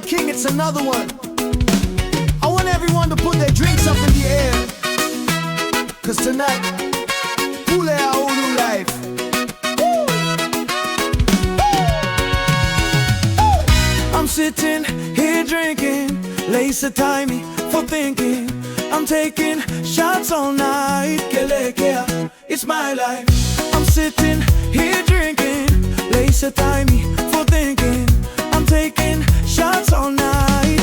King, it's another one. I want everyone to put their drinks up in the air, cause tonight, Pule A'u life. I'm sitting here drinking, lace a timey for thinking. I'm taking shots all night, it's my life. I'm sitting here drinking, lace a timey for thinking. I'm taking shots all night,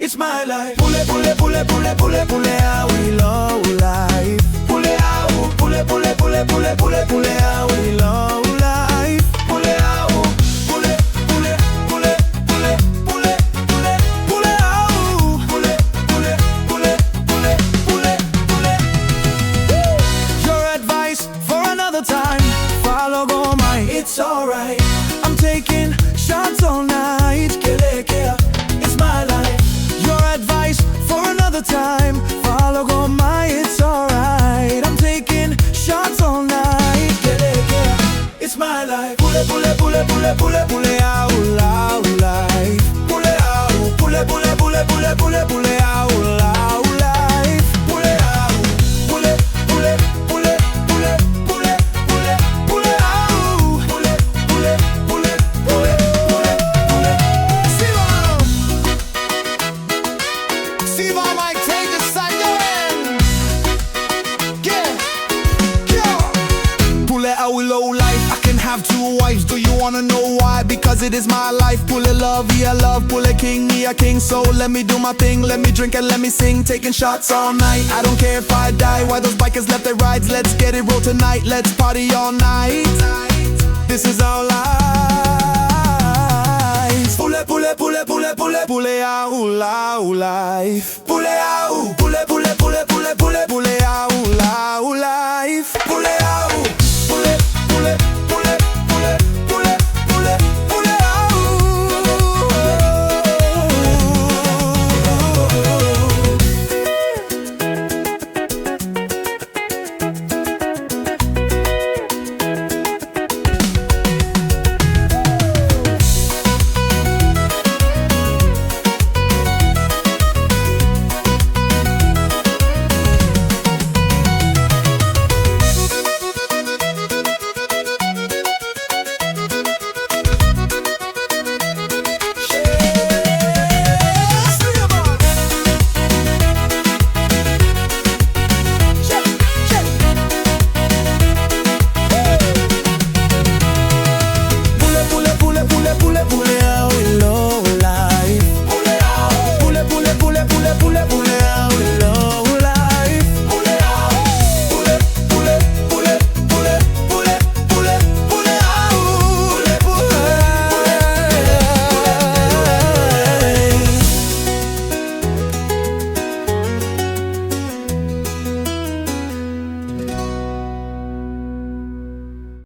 it's my life. Pule, pule, pule, pule, pule, pule A'u low life. Pule A'u, pule, pule, pule, pule, pule, pule A'u low life. Pule A'u, pule, pule, pule, pule, pule, pule, pule A'u, pule, pule, pule, pule, pule, pule. Your advice for another time, follow go my, it's alright. I'm taking shots all night, it's my life. Your advice for another time, follow go my, it's alright. I'm taking shots all night, it's my life. Pule, pule, pule, pule, pule, pule A'u life. Pule A'u, pule, pule, pule, pule, pule, pule A'u life. Pule A'u, pule, pule, pule, pule, pule, pule, pule A'u, pule, pule, pule, pule, pule, pule. Siva might take the side, Pule A'u low life. I can have two wives, do you wanna know why? Because it is my life. Pule love, yeah love, Pule king, me a king. So let me do my thing, let me drink and let me sing. Taking shots all night, I don't care if I die. Why those bikers left their rides? Let's get it roll tonight, let's party all night. This is our life. Pule, pule, pule, pule, pule, Pule A'u life. Pule A'u, pule, pule, pule, pule, pule, Pule A'u life. Pule A'u.